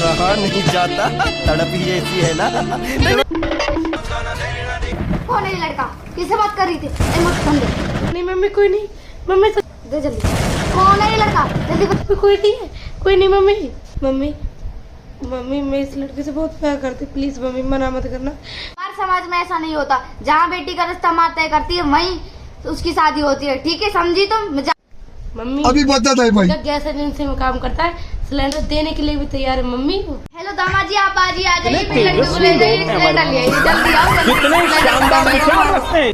रहा नहीं जाता, तड़प ही ऐसी है ना। कौन है ये लड़का? किससे बात कर रही थी? मत फोन दे। नहीं मम्मी कोई नहीं, मम्मी दे जल्दी। कौन है ये लड़का? जल्दी बता। कोई नहीं है, कोई नहीं मम्मी। मम्मी मम्मी मैं इस लड़के से बहुत प्यार करती, प्लीज मम्मी मना मत करना। हमारे समाज में ऐसा नहीं होता, जहाँ बेटी का रिश्ता माँ तय करती है वहीं उसकी शादी होती है, ठीक है? समझी तुम? मम्मी अभी बता है भाई, गैस एजेंसी में काम करता है, सिलेंडर देने के लिए भी तैयार है मम्मी। हेलो दामाद जी, आप आ जाइए, मेरे लड़के को ले जाइए, सिलेंडर ले आइए, जल्दी आओ। कितने शानदार